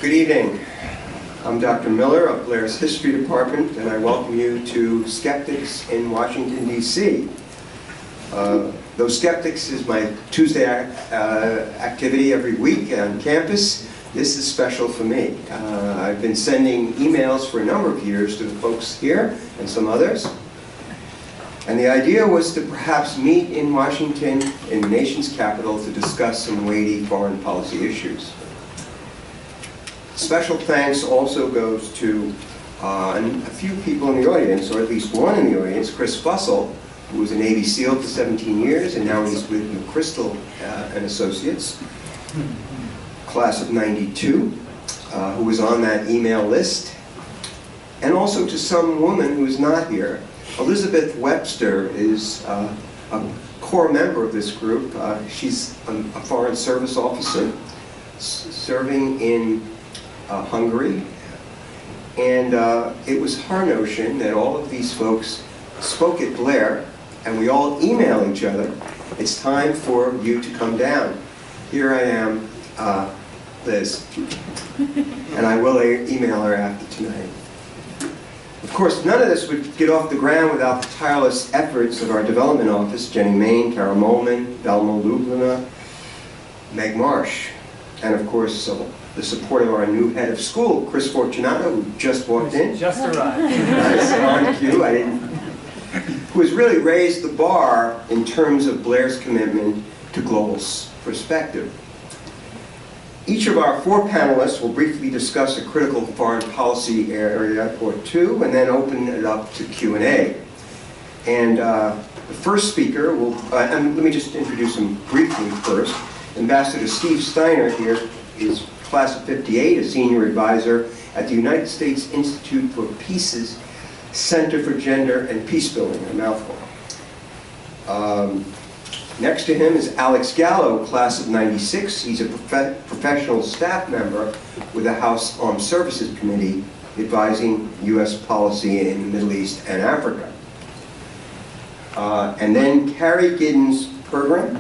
Good evening. I'm Dr. Miller of Blair's History Department, and I welcome you to Skeptics in Washington, D.C. Those Skeptics is my Tuesday activity every week on campus. This is special for me. I've been sending emails for a number of years to the folks here and some others. And the idea was to perhaps meet in Washington, in the nation's capital, to discuss some weighty foreign policy issues. Special thanks also goes to a few people in the audience, or at least one in the audience, Chris Fussell, who was a Navy SEAL for 17 years, and now he's with McChrystal and Associates, class of '92, who was on that email list, and also to some woman who is not here. Elizabeth Webster is a core member of this group. She's a Foreign Service officer serving in Hungary, and it was her notion that all of these folks spoke at Blair, and we all email each other. It's time for you to come down. Here I am, Liz, and I will email her after tonight. Of course, none of this would get off the ground without the tireless efforts of our development office, Jenny Main, Kara Molman, Belmo Lublina, Meg Marsh, and of course, the support of our new head of school, Chris Fortunato, who just walked in. Just arrived. Nice, on cue. Who has really raised the bar in terms of Blair's commitment to global perspective. Each of our four panelists will briefly discuss a critical foreign policy area or two, and then open it up to Q&A. And the first speaker will, and let me just introduce him briefly first. Ambassador Steve Steiner here is class of '58, a senior advisor at the United States Institute for Peace's Center for Gender and Peace Building, a mouthful. Next to him is Alex Gallo, class of '96. He's a professional staff member with the House Armed Services Committee advising U.S. policy in the Middle East and Africa. And then Carrie Giddens-Pergram,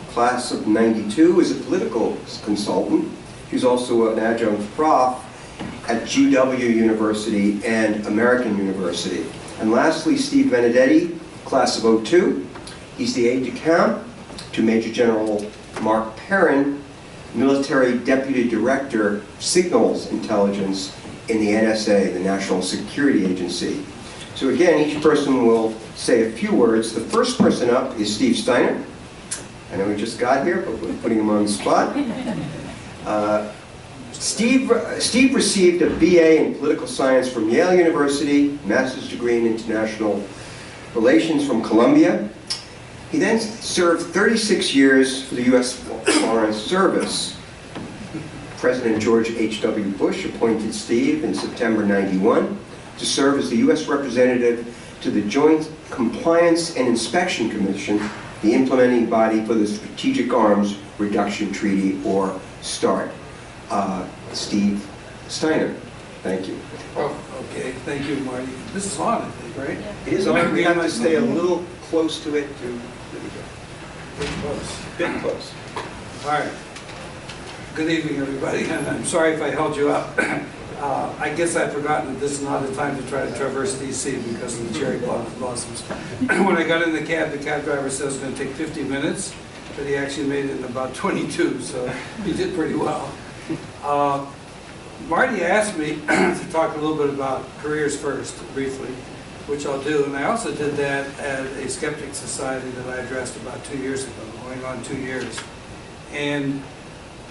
class of '92, is a political consultant. She's also an adjunct prof at GW University and American University. And lastly, Steve Benedetti, class of '02. He's the aide-de-camp to Major General Mark Perrin, Military Deputy Director, Signals Intelligence in the NSA, the National Security Agency. So again, each person will say a few words. The first person up is Steve Steiner. I know he just got here, but we're putting him on the spot. Steve received a BA in Political Science from Yale University, master's degree in International Relations from Columbia. He then served 36 years for the U.S. Foreign Service. President George H.W. Bush appointed Steve in September '91 to serve as the U.S. representative to the Joint Compliance and Inspection Commission, the implementing body for the Strategic Arms Reduction Treaty, or START. Steve Steiner, thank you. Oh, okay, thank you, Marty. This is on, I think, right? It is on. We have to stay a little close to it to Pretty close. bit close. All right. Good evening, everybody, and I'm sorry if I held you up. I guess I've forgotten that this is not the time to try to traverse D.C. because of the cherry blossoms. When I got in the cab driver said it was going to take 50 minutes, but he actually made it in about 22, so he did pretty well. Marty asked me to talk a little bit about careers first, briefly, which I'll do, and I also did that at a Skeptic Society that I addressed about 2 years ago, going on 2 years. And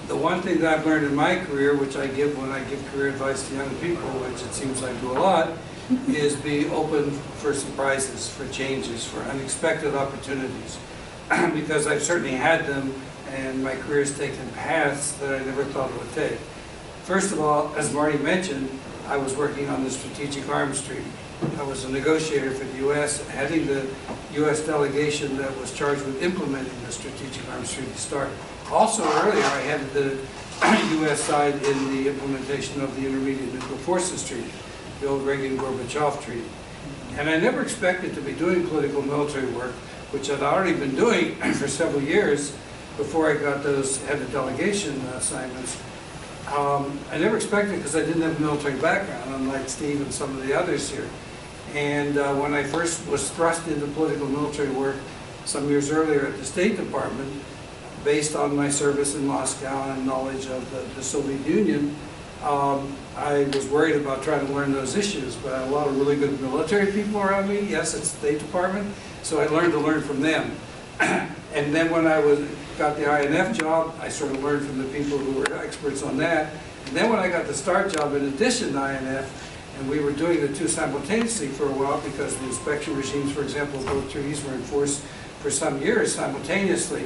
the one thing that I've learned in my career, which I give when I give career advice to young people, which it seems I do a lot, is be open for surprises, for changes, for unexpected opportunities. Because I've certainly had them, and my career has taken paths that I never thought it would take. First of all, as Marty mentioned, I was working on the Strategic Arms Treaty. I was a negotiator for the U.S., heading the U.S. delegation that was charged with implementing the Strategic Arms Treaty START. Also earlier, I headed the U.S. side in the implementation of the Intermediate Nuclear Forces Treaty, the old Reagan-Gorbachev Treaty. And I never expected to be doing political military work, which I'd already been doing for several years before I got those head of delegation assignments. I never expected it because I didn't have a military background, unlike Steve and some of the others here. And when I first was thrust into political military work some years earlier at the State Department, based on my service in Moscow and knowledge of the Soviet Union, I was worried about trying to learn those issues, but I had a lot of really good military people around me. Yes, it's the State Department, so I learned to learn from them. And then when I got the INF job, I sort of learned from the people who were experts on that. And then when I got the START job in addition to INF, and we were doing the two simultaneously for a while because the inspection regimes, for example, both treaties were enforced for some years simultaneously.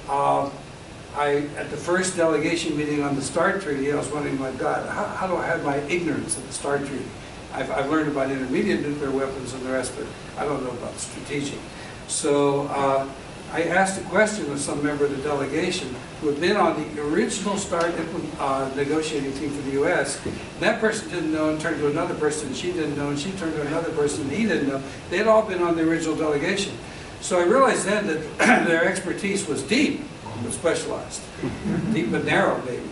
At the first delegation meeting on the START Treaty, I was wondering, my God, how do I have my ignorance of the START Treaty? I've learned about intermediate nuclear weapons and the rest, but I don't know about the strategic. So I asked a question of some member of the delegation who had been on the original START negotiating team for the U.S. And that person didn't know and turned to another person, and she didn't know, and she turned to another person, and he didn't know. They had all been on the original delegation. So I realized then that their expertise was deep, but specialized. Deep but narrow, maybe.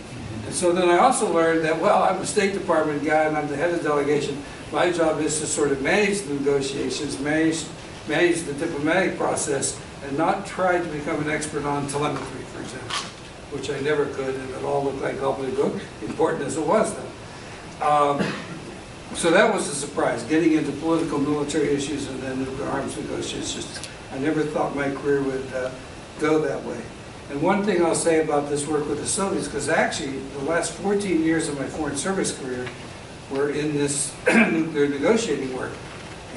And so then I also learned that, well, I'm a State Department guy and I'm the head of the delegation. My job is to sort of manage the negotiations, manage the diplomatic process, and not try to become an expert on telemetry, for example, which I never could, and it all looked like gobbledygook, important as it was then. So that was a surprise, getting into political military issues and then nuclear arms negotiations. I never thought my career would go that way. And one thing I'll say about this work with the Soviets, because actually the last 14 years of my foreign service career were in this nuclear negotiating work.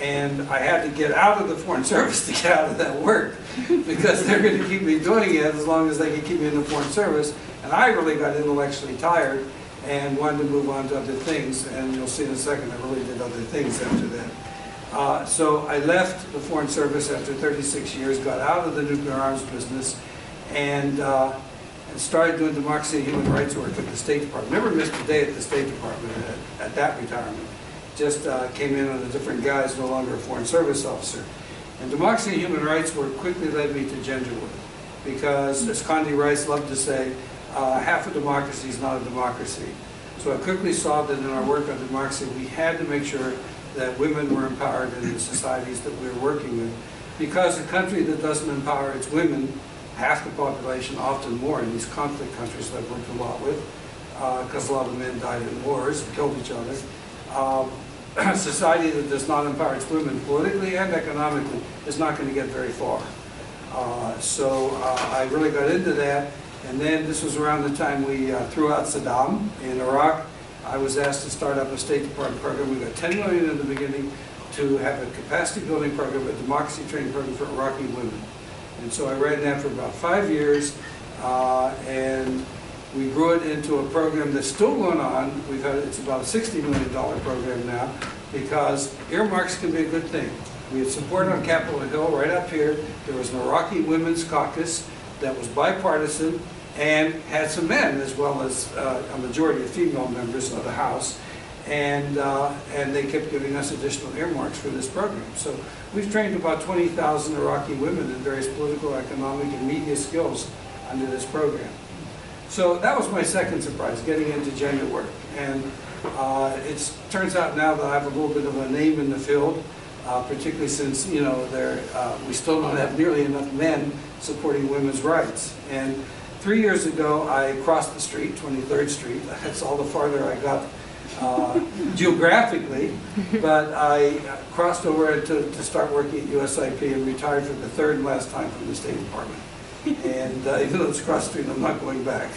And I had to get out of the foreign service to get out of that work because they're going to keep me doing it as long as they can keep me in the foreign service. And I really got intellectually tired and wanted to move on to other things. And you'll see in a second, I really did other things after that. So I left the foreign service after 36 years, got out of the nuclear arms business, and started doing democracy and human rights work at the State Department. Never missed a day at the State Department at that retirement. Just came in on a different guise, no longer a foreign service officer. And democracy and human rights work quickly led me to gender work. Because, as Condi Rice loved to say, half a democracy is not a democracy. So I quickly saw that in our work on democracy, we had to make sure that women were empowered in the societies that we were working with. Because a country that doesn't empower its women, half the population, often more in these conflict countries that I've worked a lot with, because a lot of men died in wars and killed each other. A society that does not empower its women politically and economically is not going to get very far. So I really got into that, and then this was around the time we threw out Saddam in Iraq. I was asked to start up a State Department program. We got $10 million in the beginning to have a capacity building program, a democracy training program for Iraqi women. And so I ran that for about 5 years, and we grew it into a program that's still going on. It's about a $60 million program now, because earmarks can be a good thing. We had support on Capitol Hill right up here. There was an Iraqi Women's Caucus that was bipartisan and had some men as well as a majority of female members of the House. And they kept giving us additional earmarks for this program. So we've trained about 20,000 Iraqi women in various political, economic, and media skills under this program. So that was my second surprise, getting into gender work. And it turns out now that I have a little bit of a name in the field, particularly since, you know, we still don't have nearly enough men supporting women's rights. And 3 years ago, I crossed the street, 23rd Street. That's all the farther I got geographically, but I crossed over to start working at USIP and retired for the third and last time from the State Department. And even though it's across the street, I'm not going back.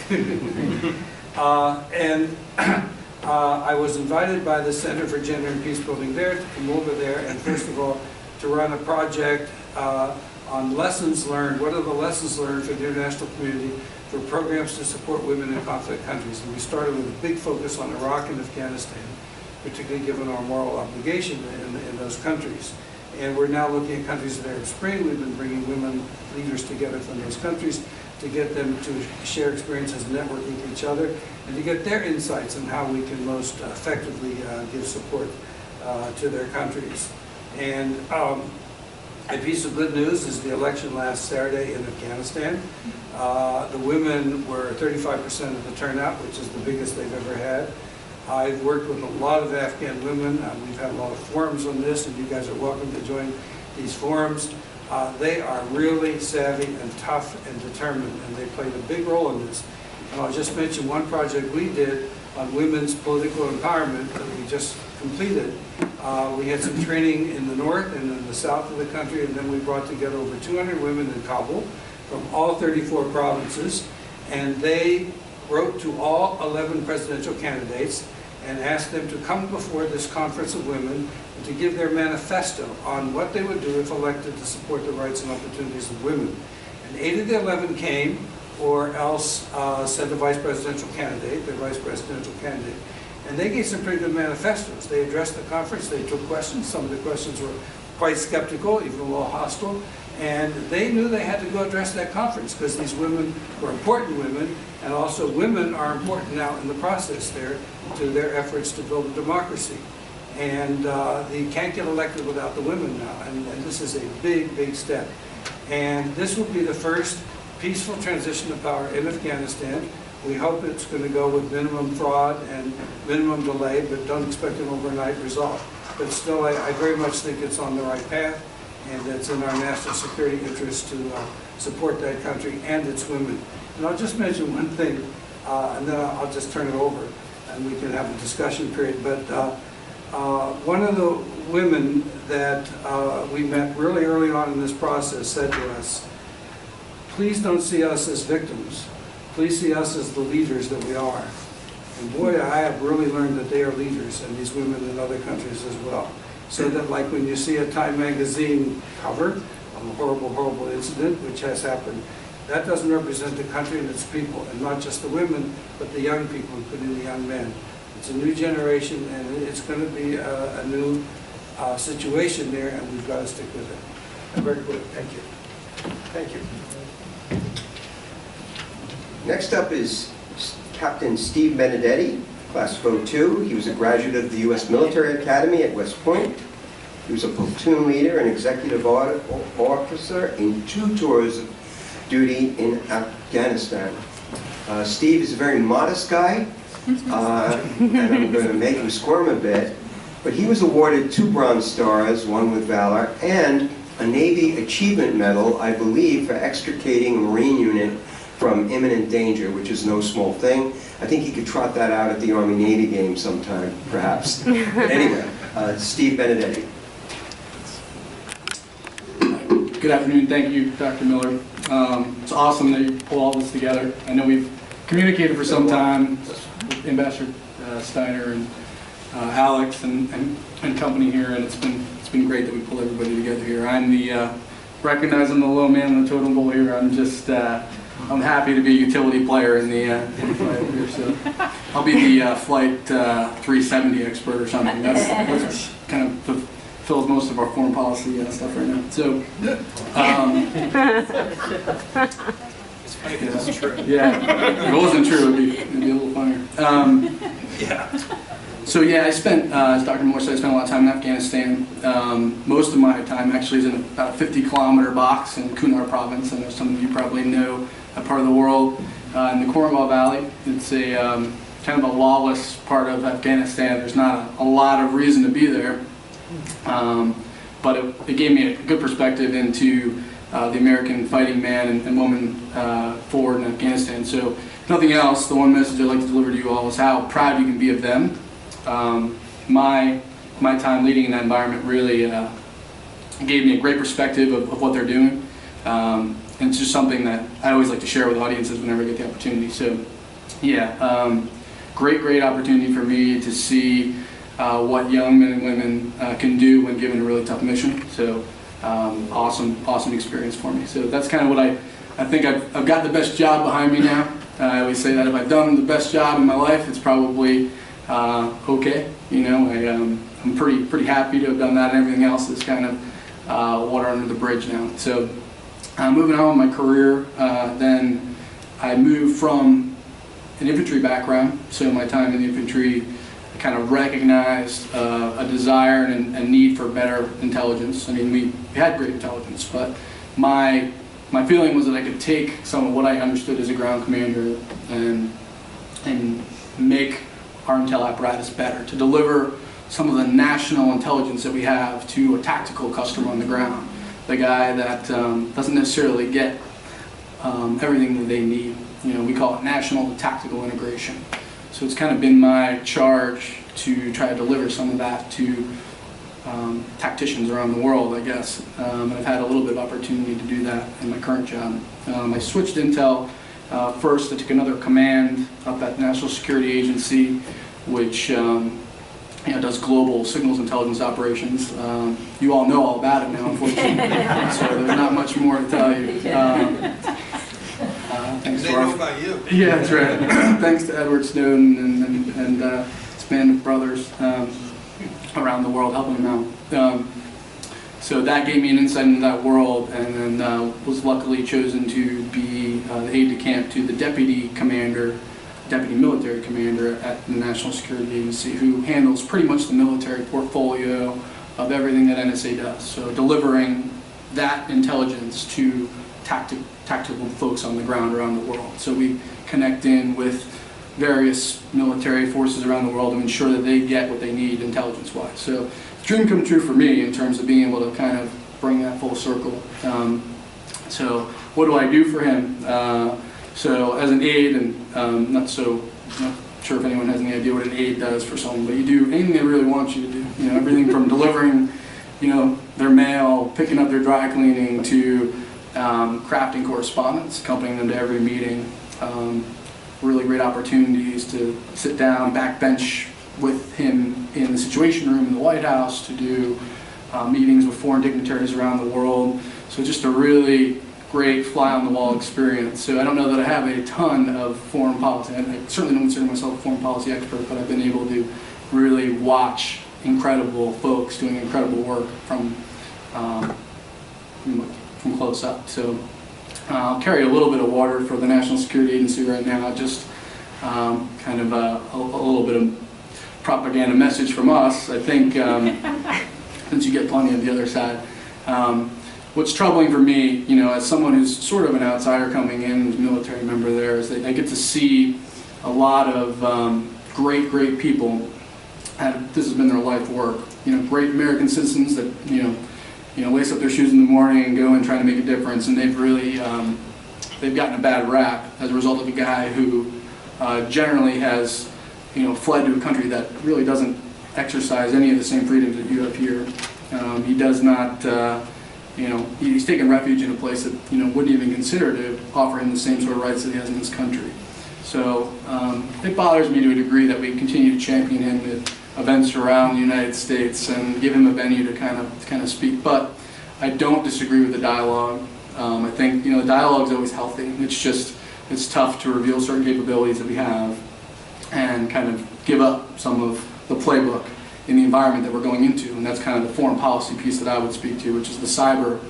I was invited by the Center for Gender and Peace Building there to come over there and first of all to run a project on lessons learned. What are the lessons learned for the international community for programs to support women in conflict countries? And we started with a big focus on Iraq and Afghanistan, particularly given our moral obligation in those countries. And we're now looking at countries of Arab Spring. We've been bringing women leaders together from those countries to get them to share experiences, networking with each other, and to get their insights on how we can most effectively give support to their countries. And A piece of good news is the election last Saturday in Afghanistan. The women were 35% of the turnout, which is the biggest they've ever had. I've worked with a lot of Afghan women. We've had a lot of forums on this, and you guys are welcome to join these forums. They are really savvy and tough and determined, and they played a big role in this. And I'll just mention one project we did on women's political empowerment that we just completed. We had some training in the north and in the south of the country, and then we brought together over 200 women in Kabul from all 34 provinces, and they wrote to all 11 presidential candidates and asked them to come before this conference of women and to give their manifesto on what they would do if elected to support the rights and opportunities of women. And 8 of the 11 came, or else said the vice presidential candidate, their vice presidential candidate. And they gave some pretty good manifestos. They addressed the conference, they took questions. Some of the questions were quite skeptical, even a little hostile. And they knew they had to go address that conference because these women were important women, and also women are important now in the process there to their efforts to build a democracy. And you can't get elected without the women now, and this is a big, big step. And this will be the first peaceful transition of power in Afghanistan. We hope it's going to go with minimum fraud and minimum delay, but don't expect an overnight result. But still, I very much think it's on the right path, and it's in our national security interest to support that country and its women. And I'll just mention one thing, and then I'll just turn it over, and we can have a discussion period. But one of the women that we met really early on in this process said to us, "Please don't see us as victims. Please see us as the leaders that we are." And boy, I have really learned that they are leaders, and these women in other countries as well. So that like when you see a Time magazine cover of a horrible, horrible incident, which has happened, that doesn't represent the country and its people, and not just the women, but the young people, including the young men. It's a new generation, and it's going to be a new situation there, and we've got to stick with it. I'm very quick. Thank you. Thank you. Next up is Captain Steve Benedetti, Class of 02. He was a graduate of the U.S. Military Academy at West Point. He was a platoon leader and executive officer in 2 tours of duty in Afghanistan. Steve is a very modest guy, and I'm going to make him squirm a bit, but he was awarded 2 Bronze Stars, 1 with Valor, and a Navy Achievement Medal, I believe, for extricating a Marine unit from imminent danger, which is no small thing. I think he could trot that out at the Army-Navy game sometime, perhaps. Anyway, Steve Benedetti. Good afternoon. Thank you, Dr. Miller. It's awesome that you pull all this together. I know we've communicated for some time with Ambassador Steiner and Alex and company here, and it's been great that we pulled everybody together here. I'm recognizing the low man on the totem pole here. I'm just I'm happy to be a utility player in the flight here. So I'll be the flight 370 expert or something. That's kind of fulfills most of our foreign policy stuff right now. So, It's funny because it's true. yeah, if it wasn't true, it'd be a little funnier. Yeah. So yeah, I spent, as Dr. Moore said, I spent a lot of time in Afghanistan. Most of my time actually is in about a 50-kilometer box in Kunar province. I know some of you probably know that part of the world. In the Korangal Valley, it's a kind of a lawless part of Afghanistan. There's not a lot of reason to be there. But it gave me a good perspective into the American fighting man and woman forward in Afghanistan. So if nothing else, the one message I'd like to deliver to you all is how proud you can be of them. My time leading in that environment really gave me a great perspective of what they're doing. And it's just something that I always like to share with audiences whenever I get the opportunity. So yeah, great opportunity for me to see what young men and women can do when given a really tough mission. So awesome experience for me. So that's kind of what I think I've got the best job behind me now. I always say that if I've done the best job in my life, it's probably okay. You know, I'm pretty happy to have done that, and everything else is kind of water under the bridge now. So moving on with my career, then I moved from an infantry background. So my time in the infantry, I kind of recognized a desire and a need for better intelligence. I mean, we had great intelligence, but my feeling was that I could take some of what I understood as a ground commander and make our intel apparatus better, to deliver some of the national intelligence that we have to a tactical customer on the ground, the guy that doesn't necessarily get everything that they need. You know, we call it national to tactical integration. So it's kind of been my charge to try to deliver some of that to tacticians around the world, I guess. And I've had a little bit of opportunity to do that in my current job. I switched intel. First, I took another command up at the National Security Agency, which does global signals intelligence operations. You all know all about it now, unfortunately, so there's not much more to tell you. Thanks They know about you. Yeah, that's right. Thanks to Edward Snowden and his band of brothers around the world helping them out. So that gave me an insight into that world, and then was luckily chosen to be the aide-de-camp to the deputy military commander at the National Security Agency, who handles pretty much the military portfolio of everything that NSA does. So delivering that intelligence to tactical folks on the ground around the world. So we connect in with various military forces around the world to ensure that they get what they need intelligence-wise. So dream come true for me in terms of being able to kind of bring that full circle. So what do I do for him? So as an aide, and not sure if anyone has any idea what an aide does for someone, but you do anything they really want you to do. You know, everything from delivering, their mail, picking up their dry cleaning, to crafting correspondence, accompanying them to every meeting. Really great opportunities to sit down, backbench with him in the Situation Room in the White House, to do meetings with foreign dignitaries around the world. So just a really great fly-on-the-wall experience. So I don't know that I have a ton of foreign policy. I certainly don't consider myself a foreign policy expert, but I've been able to really watch incredible folks doing incredible work from close up. So I'll carry a little bit of water for the National Security Agency right now, just kind of a little bit of propaganda message from us. I think since you get plenty of the other side. What's troubling for me, as someone who's sort of an outsider coming in, military member there, is that I get to see a lot of great people, and this has been their life work. Great American citizens that lace up their shoes in the morning and go and try to make a difference, and they've really they've gotten a bad rap as a result of a guy who generally has fled to a country that really doesn't exercise any of the same freedoms that you have here. He does not. He's taken refuge in a place that wouldn't even consider to offer him the same sort of rights that he has in this country. So it bothers me to a degree that we continue to champion him at events around the United States and give him a venue to kind of speak. But I don't disagree with the dialogue. I think the dialogue is always healthy. It's tough to reveal certain capabilities that we have and kind of give up some of the playbook in the environment that we're going into, and that's kind of the foreign policy piece that I would speak to, which is the cyber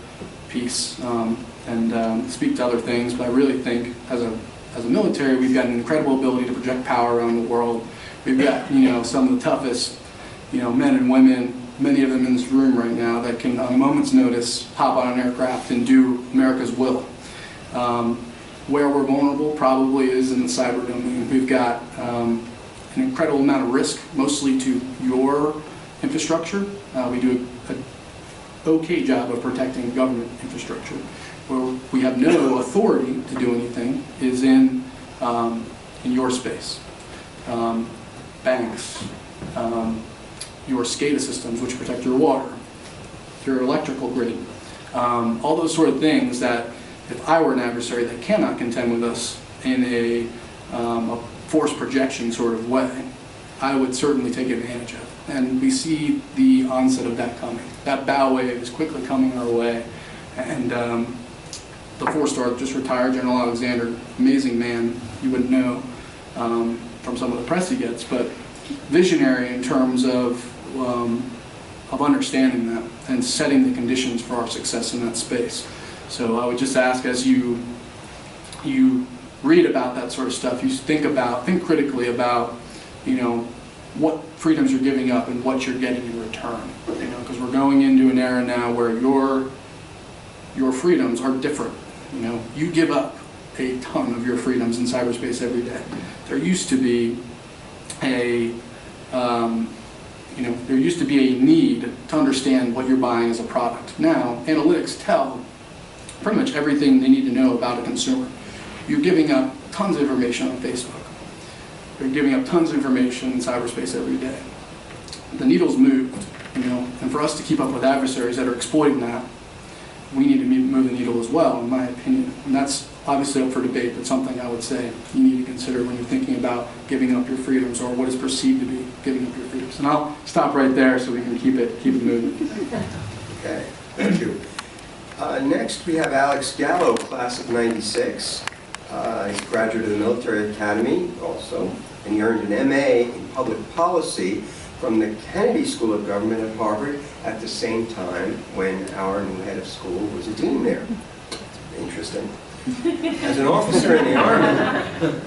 piece, and speak to other things. But I really think as a military, we've got an incredible ability to project power around the world. We've got some of the toughest men and women, many of them in this room right now, that can on a moment's notice hop on an aircraft and do America's will. Where we're vulnerable probably is in the cyber domain. We've got an incredible amount of risk, mostly to your infrastructure. We do an okay job of protecting government infrastructure. Where we have no authority to do anything is in your space. Banks, your SCADA systems, which protect your water, your electrical grid, all those sort of things that if I were an adversary that cannot contend with us in a force projection sort of way, I would certainly take advantage of. And we see the onset of that coming. That bow wave is quickly coming our way. And the four-star just retired General Alexander, amazing man, you wouldn't know from some of the press he gets, but visionary in terms of understanding that and setting the conditions for our success in that space. So I would just ask, as you read about that sort of stuff, you think critically about, what freedoms you're giving up and what you're getting in return. You know, because we're going into an era now where your freedoms are different. You know, you give up a ton of your freedoms in cyberspace every day. There used to be a there used to be a need to understand what you're buying as a product. Now, analytics tell pretty much everything they need to know about a consumer. You're giving up tons of information on Facebook. You're giving up tons of information in cyberspace every day. The needle's moved, you know, and for us to keep up with adversaries that are exploiting that, we need to move the needle as well, in my opinion. And that's obviously up for debate, but something I would say you need to consider when you're thinking about giving up your freedoms or what is perceived to be giving up your freedoms. And I'll stop right there so we can keep it moving. Okay, thank you. Next, we have Alex Gallo, class of '96. He's a graduate of the Military Academy also, and he earned an MA in Public Policy from the Kennedy School of Government at Harvard at the same time when our new head of school was a dean there. Interesting. As an officer in the Army,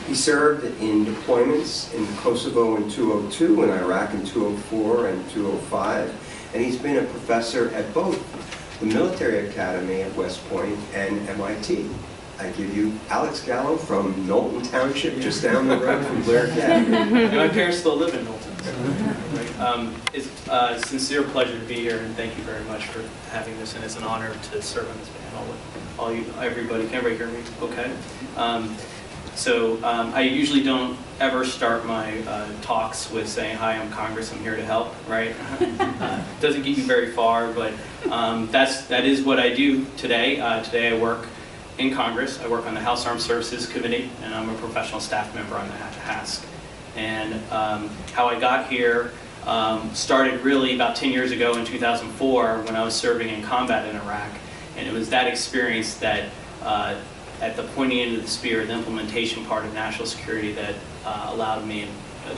he served in deployments in Kosovo in 2002, in Iraq in 2004 and 2005, and he's been a professor at both the Military Academy at West Point and MIT. I give you Alex Gallo from Knowlton Township, just down the road from Blair Academy. My parents still live in Knowlton. So, it's a sincere pleasure to be here, and thank you very much for having this, and it's an honor to serve on this panel with everybody. Can everybody hear me? Okay. I usually don't ever start my talks with saying, "Hi, I'm Congress, I'm here to help," right? Doesn't get you very far, but that is what I do today. Today I work in Congress. I work on the House Armed Services Committee, and I'm a professional staff member on the HASC. And how I got here started really about 10 years ago in 2004 when I was serving in combat in Iraq. And it was that experience that, at the pointy end of the spear, the implementation part of national security that allowed me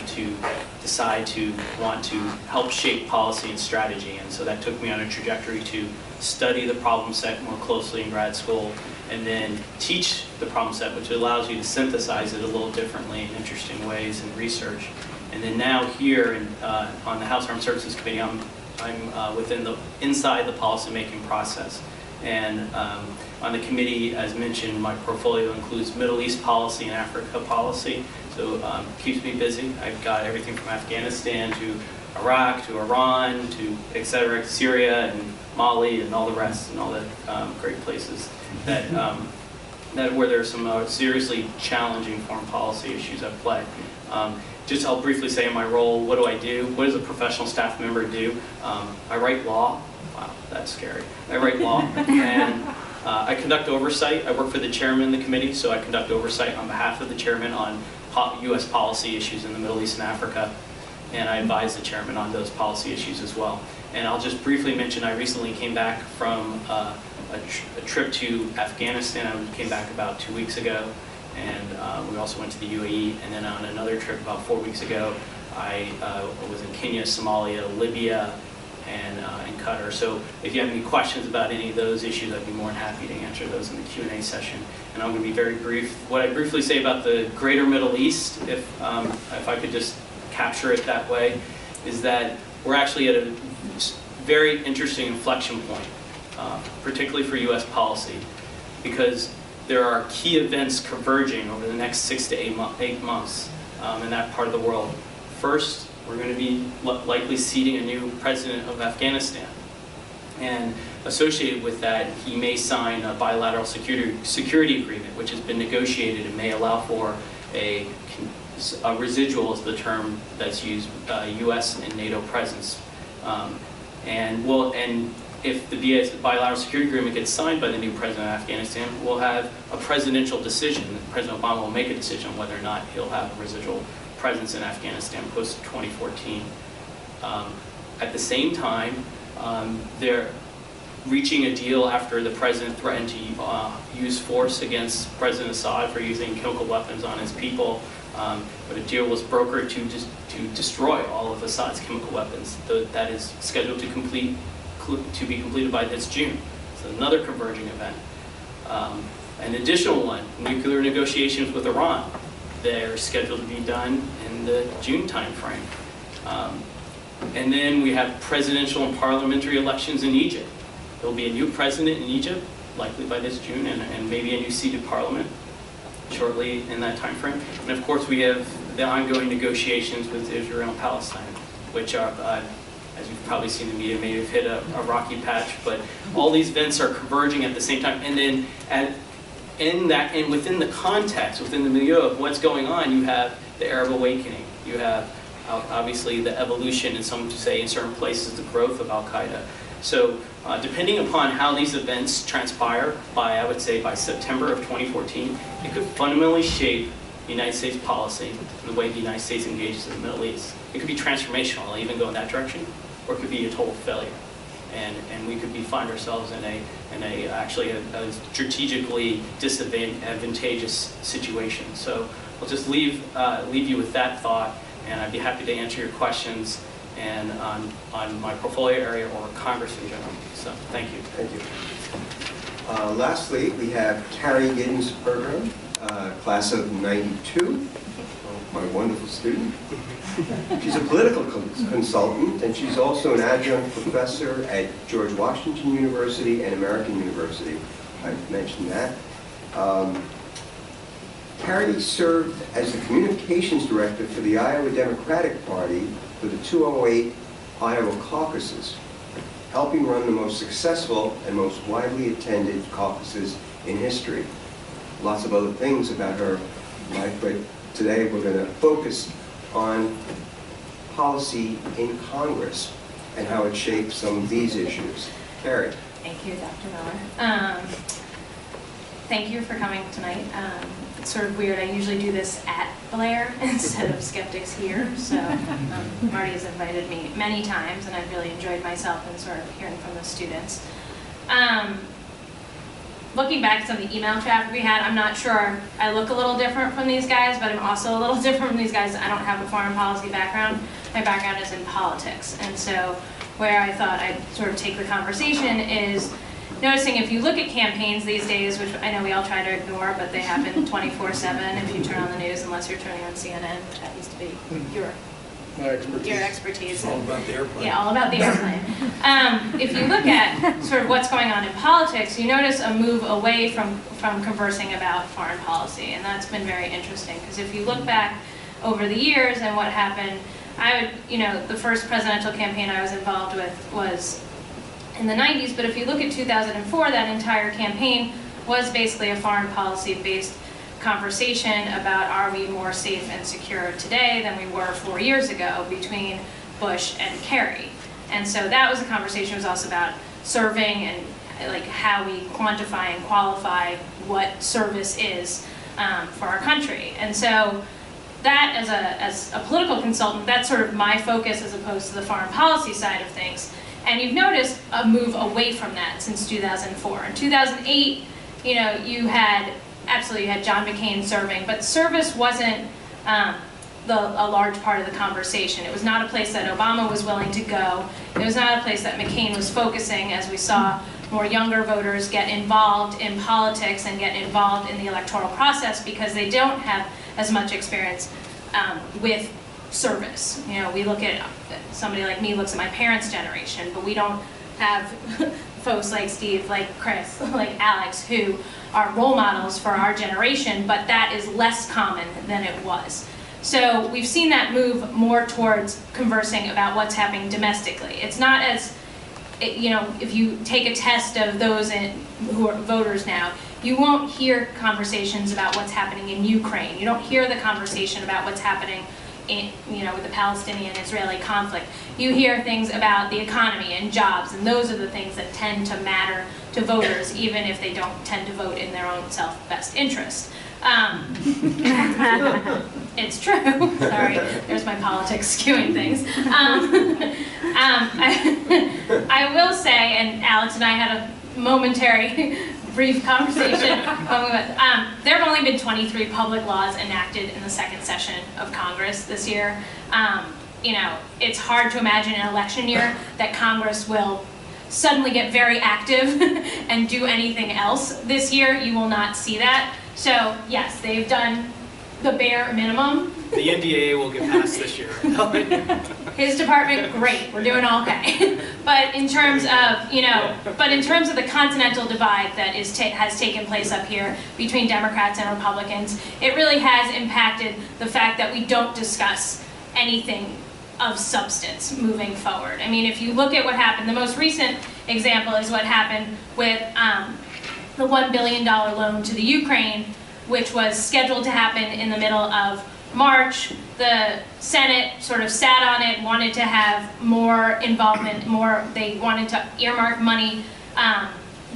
to decide to want to help shape policy and strategy. And so that took me on a trajectory to study the problem set more closely in grad school, and then teach the problem set, which allows you to synthesize it a little differently in interesting ways in research. And then now here on the House Armed Services Committee, I'm inside the policymaking process. And on the committee, as mentioned, my portfolio includes Middle East policy and Africa policy, so keeps me busy. I've got everything from Afghanistan to Iraq to Iran to et cetera, Syria and Mali and all the rest, and all the great places that where there's some seriously challenging foreign policy issues at play. I'll briefly say in my role, what do I do? What does a professional staff member do? I write law. Wow, that's scary. I write law, and I conduct oversight. I work for the chairman of the committee, so I conduct oversight on behalf of the chairman on U.S. policy issues in the Middle East and Africa, and I advise the chairman on those policy issues as well. And I'll just briefly mention, I recently came back from a trip to Afghanistan. I came back about 2 weeks ago, and we also went to the UAE, and then on another trip about 4 weeks ago, I was in Kenya, Somalia, Libya, and Qatar. So if you have any questions about any of those issues, I'd be more than happy to answer those in the Q&A session. And I'm going to be very brief. What I briefly say about the greater Middle East, if I could just capture it that way, is that we're actually at a very interesting inflection point, particularly for U.S. policy, because there are key events converging over the next 6 to 8 months in that part of the world. First, we're going to be likely seating a new president of Afghanistan. And associated with that, he may sign a bilateral security agreement, which has been negotiated and may allow for a residual, is the term that's used, U.S. and NATO presence. And if the bilateral security agreement gets signed by the new president of Afghanistan, we'll have a presidential decision. President Obama will make a decision on whether or not he'll have a residual presence in Afghanistan post-2014. At the same time, they're reaching a deal after the president threatened to use force against President Assad for using chemical weapons on his people. But a deal was brokered to destroy all of Assad's chemical weapons. That is scheduled to be completed by this June. So another converging event. An additional one, nuclear negotiations with Iran. They're scheduled to be done in the June timeframe. And then we have presidential and parliamentary elections in Egypt. There will be a new president in Egypt, likely by this June, and maybe a new seated parliament shortly in that timeframe. And of course, we have the ongoing negotiations with Israel and Palestine, which are, as you've probably seen in the media, may have hit a rocky patch, but all these events are converging at the same time. And then and within the context, within the milieu of what's going on, you have the Arab awakening. You have obviously the evolution, and some say in certain places the growth of Al-Qaeda. So depending upon how these events transpire I would say by September of 2014, it could fundamentally shape the United States policy and the way the United States engages in the Middle East. It could be transformational, it'll even go in that direction, or it could be a total failure. And we could find ourselves in a strategically disadvantageous situation. So I'll just leave you with that thought, and I'd be happy to answer your questions and on my portfolio area or Congress in general. So thank you. Thank you. Lastly, we have Carrie Giddens-Bergeron, class of '92, my wonderful student. She's a political consultant, and she's also an adjunct professor at George Washington University and American University. I've mentioned that. Carrie served as the communications director for the Iowa Democratic Party for the 2008 Iowa caucuses, helping run the most successful and most widely attended caucuses in history. Lots of other things about her life, but today we're going to focus on policy in Congress and how it shapes some of these issues. Carrie. Thank you, Dr. Miller. Thank you for coming tonight. It's sort of weird. I usually do this at Blair instead of Skeptics here. So Marty has invited me many times, and I've really enjoyed myself and sort of hearing from the students. Looking back at some of the email traffic we had, I'm not sure I look a little different from these guys, but I'm also a little different from these guys. I don't have a foreign policy background. My background is in politics. And so where I thought I'd sort of take the conversation is noticing if you look at campaigns these days, which I know we all try to ignore, but they happen 24/7 if you turn on the news, unless you're turning on CNN, which that used to be your expertise. It's all about the airplane. Yeah, all about the airplane. If you look at sort of what's going on in politics, you notice a move away from conversing about foreign policy, and that's been very interesting, because if you look back over the years and what happened, the first presidential campaign I was involved with was in the 90s, but if you look at 2004, that entire campaign was basically a foreign policy-based conversation about are we more safe and secure today than we were 4 years ago between Bush and Kerry. And so that was a conversation. It was also about serving and like how we quantify and qualify what service is for our country. And so that as a political consultant, that's sort of my focus as opposed to the foreign policy side of things. And you've noticed a move away from that since 2004. In 2008, you had John McCain serving, but service wasn't a large part of the conversation. It was not a place that Obama was willing to go. It was not a place that McCain was focusing, as we saw more younger voters get involved in politics and get involved in the electoral process because they don't have as much experience with service. We look at, somebody like me looks at my parents' generation, but we don't have folks like Steve, like Chris, like Alex, who are role models for our generation, but that is less common than it was. So we've seen that move more towards conversing about what's happening domestically. It's not as, if you take a test of those who are voters now, you won't hear conversations about what's happening in Ukraine. You don't hear the conversation about what's happening with the Palestinian-Israeli conflict. You hear things about the economy and jobs, and those are the things that tend to matter to voters, even if they don't tend to vote in their own self-best interest. It's true. Sorry, there's my politics skewing things. I will say, and Alex and I had a momentary brief conversation. There have only been 23 public laws enacted in the second session of Congress this year. It's hard to imagine an election year that Congress will suddenly get very active and do anything else. This year, you will not see that. So yes, they've done the bare minimum, The NDAA will get passed this year. His department, great, we're doing okay. But in terms of, but in terms of the continental divide that has taken place up here between Democrats and Republicans, it really has impacted the fact that we don't discuss anything of substance moving forward. I mean, if you look at what happened, the most recent example is what happened with the $1 billion loan to the Ukraine, which was scheduled to happen in the middle of March. The Senate sort of sat on it, wanted to have more involvement, they wanted to earmark money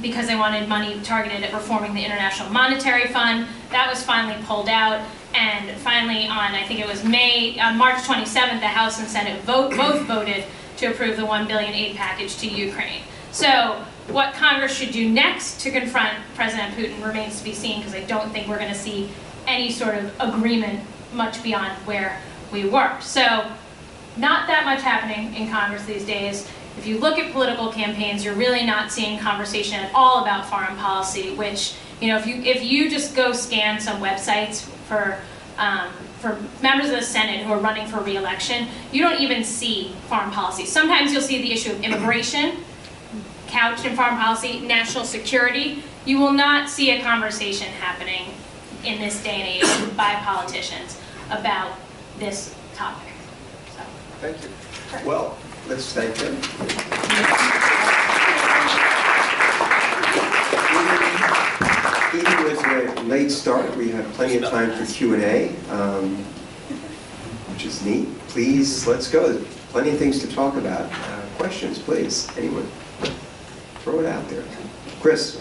because they wanted money targeted at reforming the International Monetary Fund. That was finally pulled out, and finally on, I think it was March 27th, the House and Senate both voted to approve the $1 billion aid package to Ukraine. So what Congress should do next to confront President Putin remains to be seen, because I don't think we're going to see any sort of agreement much beyond where we were. So not that much happening in Congress these days. If you look at political campaigns, you're really not seeing conversation at all about foreign policy, which, if you just go scan some websites for members of the Senate who are running for re-election, you don't even see foreign policy. Sometimes you'll see the issue of immigration, couched in foreign policy, national security. You will not see a conversation happening in this day and age by politicians about this topic. So. Thank you. Well, let's thank them. Even with a late start, we have plenty of time for Q&A, which is neat. Please, let's go. There's plenty of things to talk about. Questions, please. Anyone? Throw it out there. Chris.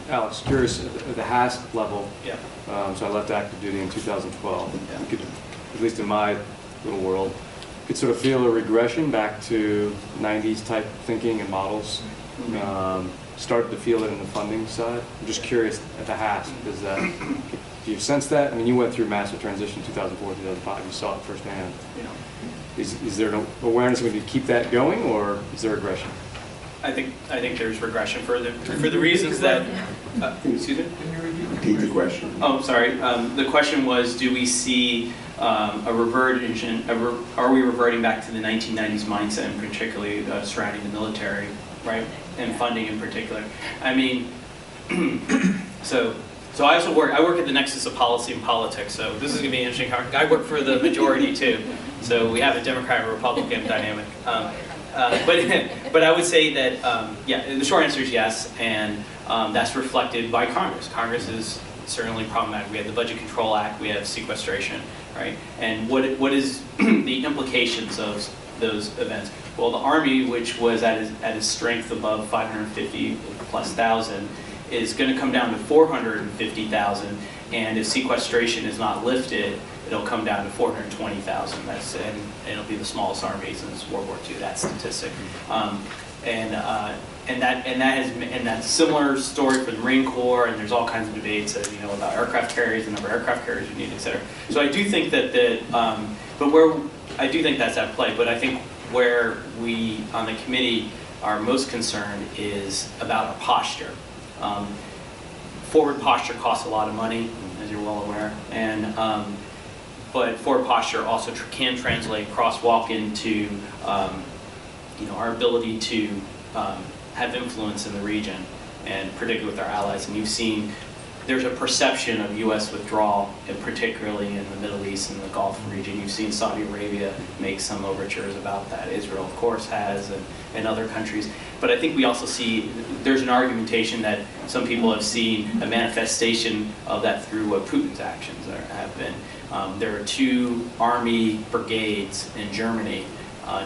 Alex, curious, at the HASC level, Yeah. So I left active duty in 2012. Yeah. You could, at least in my little world, you could sort of feel a regression back to 90s type thinking and models. Started to feel it in the funding side. I'm just curious, at the HASC, do you sense that? I mean, you went through massive transition 2004, 2005. You saw it firsthand. Yeah. Is there an awareness we need to keep that going, or is there aggression? I think there's regression for the reasons that. Excuse me. Repeat the question. Oh, sorry. The question was, do we see a reversion? Are we reverting back to the 1990s mindset, and particularly surrounding the military, right, and funding in particular? I mean, so I also work at the nexus of policy and politics. So this is going to be an interesting. I work for the majority too. So we have a Democrat-Republican dynamic. But I would say that, yeah, the short answer is yes, and that's reflected by Congress. Congress is certainly problematic. We have the Budget Control Act, we have sequestration, right? And what is the implications of those events? Well, the Army, which was at its strength above 550,000+, is going to come down to 450,000, and if sequestration is not lifted, it'll come down to 420,000. And it'll be the smallest army since World War II. That statistic, and that's a similar story for the Marine Corps. And there's all kinds of debates, about aircraft carriers, the number of aircraft carriers we need, et cetera. So I do think I do think that's at play. But I think where we on the committee are most concerned is about our posture. Forward posture costs a lot of money, as you're well aware, and but forward posture also can translate crosswalk into our ability to have influence in the region, and particularly with our allies. And you've seen there's a perception of U.S. withdrawal, and particularly in the Middle East and the Gulf region. You've seen Saudi Arabia make some overtures about that. Israel, of course, has, and other countries. But I think we also see there's an argumentation that some people have seen a manifestation of that through what Putin's actions have been. There are 2 army brigades in Germany.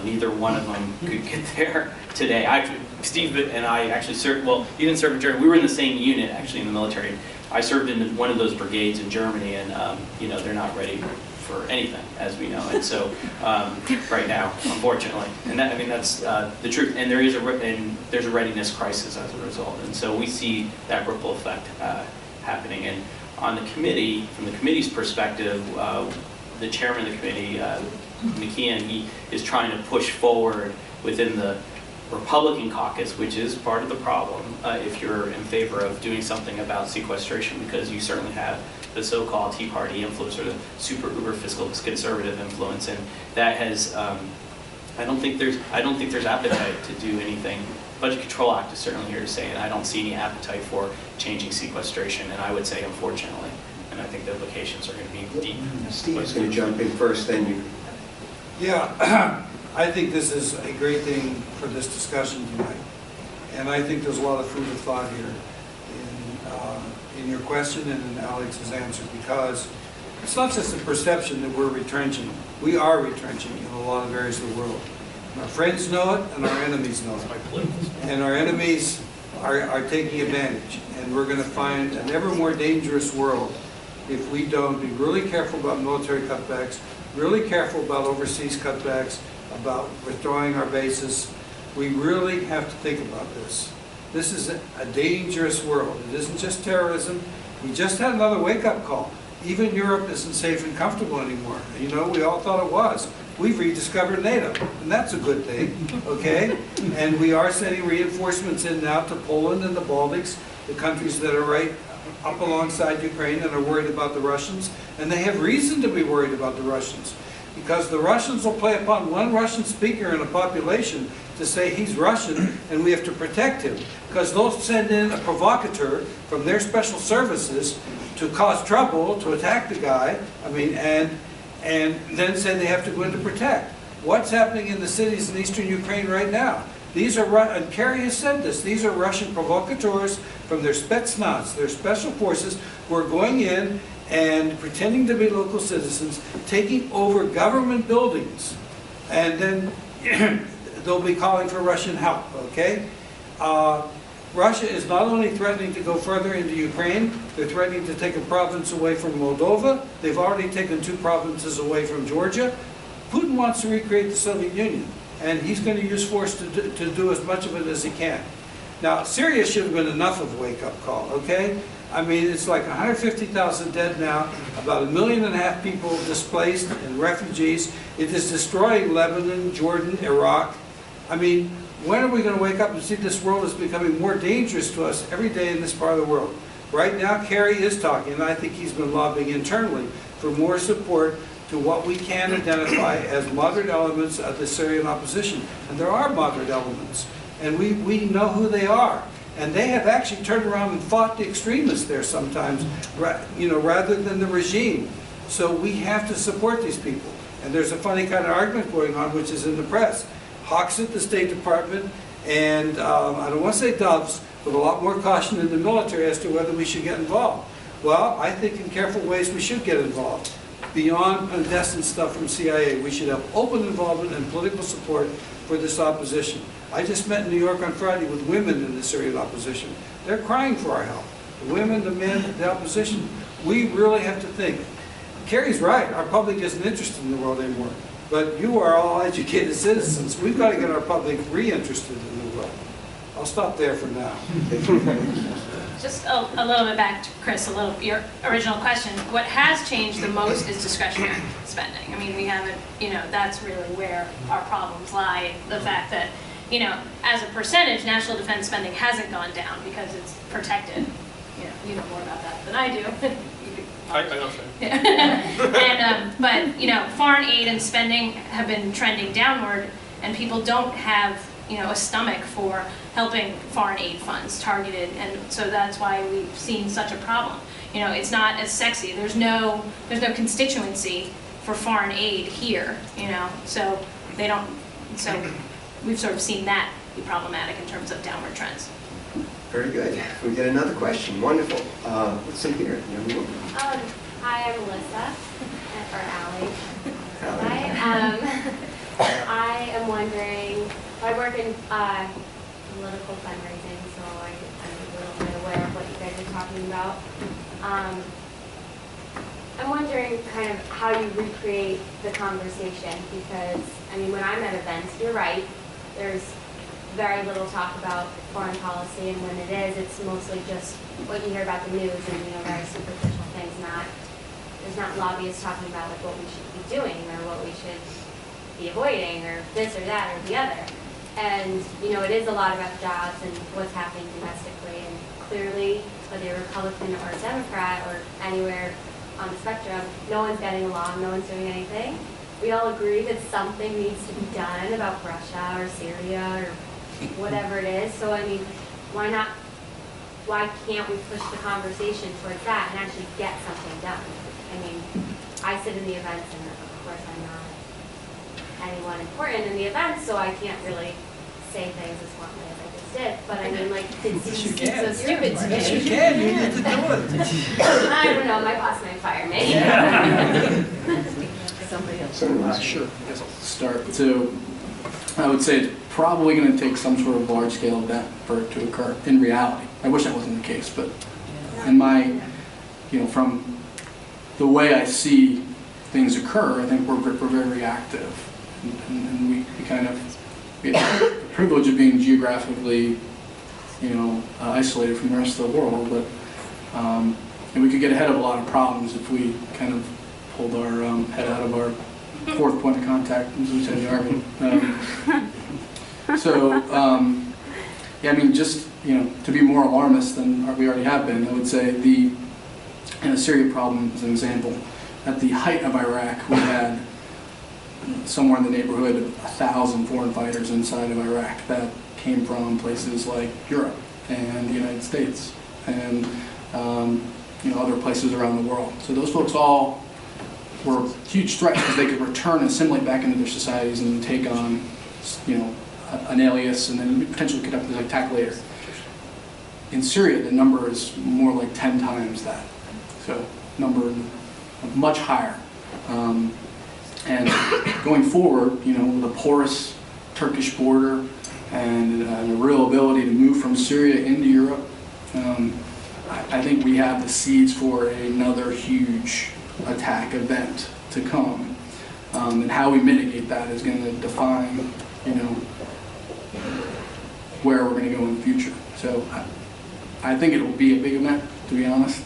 Neither one of them could get there today. Steve and I actually served, well, you didn't serve in Germany. We were in the same unit, actually, in the military. I served in one of those brigades in Germany, and they're not ready for anything, as we know. And so, right now, unfortunately, and that's the truth. And there's a readiness crisis as a result. And so we see that ripple effect happening. And on the committee, from the committee's perspective, the chairman of the committee, McKeon, he is trying to push forward within the Republican caucus, which is part of the problem if you're in favor of doing something about sequestration, because you certainly have the so-called Tea Party influence or the super uber fiscal conservative influence, and that has I don't think there's appetite to do anything. Budget Control Act is certainly here to say, and I don't see any appetite for changing sequestration, and I would say unfortunately, and I think the implications are going to be deep. Steve is going to jump in first, then you. Yeah, I think this is a great thing for this discussion tonight. And I think there's a lot of food for thought here in your question and in Alex's answer, because it's not just a perception that we're retrenching. We are retrenching in a lot of areas of the world. Our friends know it, and our enemies know it. And our enemies are taking advantage. And we're going to find an ever more dangerous world if we don't be really careful about military cutbacks, really careful about overseas cutbacks, about withdrawing our bases. We really have to think about this. This is a dangerous world. It isn't just terrorism. We just had another wake-up call. Even Europe isn't safe and comfortable anymore. You know, we all thought it was. We've rediscovered NATO, and that's a good thing, okay? And we are sending reinforcements in now to Poland and the Baltics, the countries that are right up alongside Ukraine and are worried about the Russians. And they have reason to be worried about the Russians, because the Russians will play upon one Russian speaker in a population to say he's Russian and we have to protect him, because they'll send in a provocateur from their special services to cause trouble, to attack the guy, and then say they have to go in to protect. What's happening in the cities in eastern Ukraine right now? These are, and Kerry has said this, these are Russian provocateurs from their Spetsnaz, their special forces, who are going in and pretending to be local citizens, taking over government buildings, and then they'll be calling for Russian help, okay? Russia is not only threatening to go further into Ukraine, they're threatening to take a province away from Moldova. They've already taken 2 provinces away from Georgia. Putin wants to recreate the Soviet Union, and he's going to use force to do as much of it as he can. Now, Syria should have been enough of a wake-up call, okay? I mean, it's like 150,000 dead now, about 1.5 million people displaced and refugees. It is destroying Lebanon, Jordan, Iraq. I mean, when are we going to wake up and see this world is becoming more dangerous to us every day in this part of the world? Right now, Kerry is talking, and I think he's been lobbying internally for more support to what we can identify as moderate elements of the Syrian opposition. And there are moderate elements, and we know who they are. And they have actually turned around and fought the extremists there sometimes, rather than the regime. So we have to support these people. And there's a funny kind of argument going on, which is in the press. Hawks at the State Department, and I don't want to say doves, but a lot more caution in the military as to whether we should get involved. Well, I think in careful ways we should get involved. Beyond clandestine stuff from CIA, we should have open involvement and political support for this opposition. I just met in New York on Friday with women in the Syrian opposition. They're crying for our help. The women, the men, the opposition. We really have to think. Kerry's right. Our public isn't interested in the world anymore. But you are all educated citizens. We've got to get our public re-interested in the world. I'll stop there for now. Just a little bit back to Chris, your original question. What has changed the most is discretionary spending. I mean, we haven't, that's really where our problems lie. The fact that, as a percentage, national defense spending hasn't gone down because it's protected. You know more about that than I do. I know, sir. And, but, foreign aid and spending have been trending downward, and people don't have, a stomach for helping foreign aid funds targeted, and so that's why we've seen such a problem. It's not as sexy. There's no constituency for foreign aid here, so they don't, so we've sort of seen that be problematic in terms of downward trends. Very good. We get another question. Wonderful. What's in here? Hi, I'm Melissa, or Allie. Allie. I am wondering, I work in political fundraising, so I'm a little bit aware of what you guys are talking about. I'm wondering kind of how you recreate the conversation, because, when I'm at events, you're right, there's very little talk about foreign policy, and when it is, it's mostly just what you hear about the news and, very superficial things. There's not lobbyists talking about like what we should be doing or what we should be avoiding or this or that or the other. And, you know, it is a lot about jobs and what's happening domestically. And clearly, whether you're Republican or Democrat or anywhere on the spectrum, no one's getting along, no one's doing anything. We all agree that something needs to be done about Russia or Syria or whatever it is. So, I mean, why can't we push the conversation towards that and actually get something done? I mean, I sit in the events, and of course I'm not anyone important in the events, so I can't really say things as bluntly as I just did. But I mean, like, it seems so stupid to me. Yes, you can. You get to do it. I don't know. My boss might fire me. Somebody else. Sure, I guess I'll start. So I would say it's probably going to take some sort of large-scale event for it to occur in reality. I wish that wasn't the case, but in my, from the way I see things occur, I think we're very reactive. And we kind of get the privilege of being geographically, isolated from the rest of the world, but and we could get ahead of a lot of problems if we kind of pulled our head out of our fourth point of contact, as we said in the Army. Yeah, I mean, just to be more alarmist than we already have been, I would say the Syria problem is an example. At the height of Iraq, we had somewhere in the neighborhood of 1,000 foreign fighters inside of Iraq that came from places like Europe and the United States and other places around the world. So those folks all were huge threats because they could return and assimilate back into their societies and take on, an alias and then potentially conduct an attack later. In Syria, the number is more like 10 times that. So number much higher. And going forward, with a porous Turkish border and a real ability to move from Syria into Europe, I think we have the seeds for another huge attack event to come. And how we mitigate that is going to define, where we're going to go in the future. So I think it will be a big event, to be honest.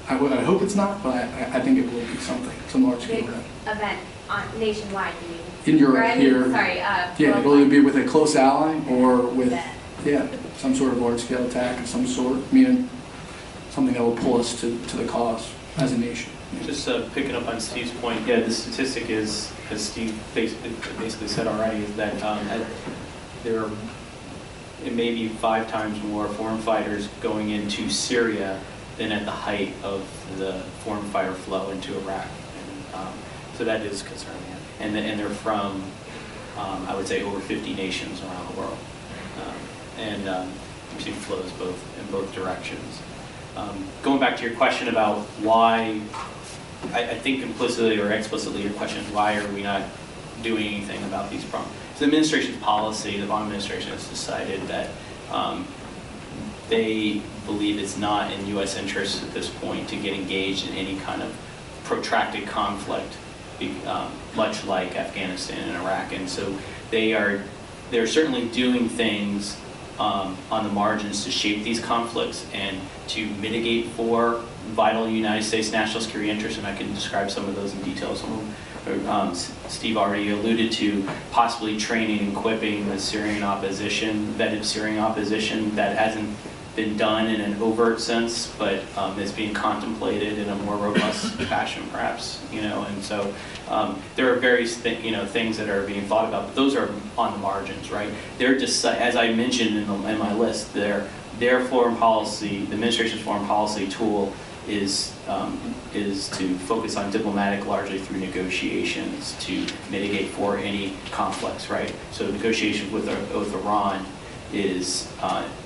I hope it's not, but I think it will be some large-scale event. Event nationwide, you mean? In Europe, Or, here. Sorry. Yeah, it'll either be with a close ally or with, some sort of large-scale attack of some sort. Meaning something that will pull us to the cause as a nation. Just picking up on Steve's point, the statistic is, as Steve basically said already, is that there are maybe 5 times more foreign fighters going into Syria than at the height of the foreign fighter flow into Iraq. And, so that is concerning. And they're from, I would say, over 50 nations around the world. You see flows in both directions. Going back to your question about why, I think implicitly or explicitly your question is why are we not doing anything about these problems? So the administration's policy, the Obama administration has decided that they believe it's not in U.S. interest at this point to get engaged in any kind of protracted conflict, much like Afghanistan and Iraq. And so they're certainly doing things on the margins to shape these conflicts and to mitigate for vital United States national security interests, and I can describe some of those in detail. Some of them, Steve already alluded to, possibly training and equipping the Syrian opposition, vetted Syrian opposition. That hasn't been done in an overt sense, but is being contemplated in a more robust fashion, perhaps. And so there are various things that are being thought about, but those are on the margins, right? They're just, as I mentioned in my list, their foreign policy, the administration's foreign policy tool is to focus on diplomatic, largely through negotiations to mitigate for any conflicts, right? So negotiations with Iran is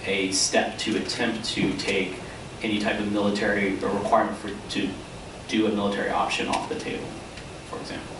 a step to attempt to take any type of military or requirement to do a military option off the table, for example.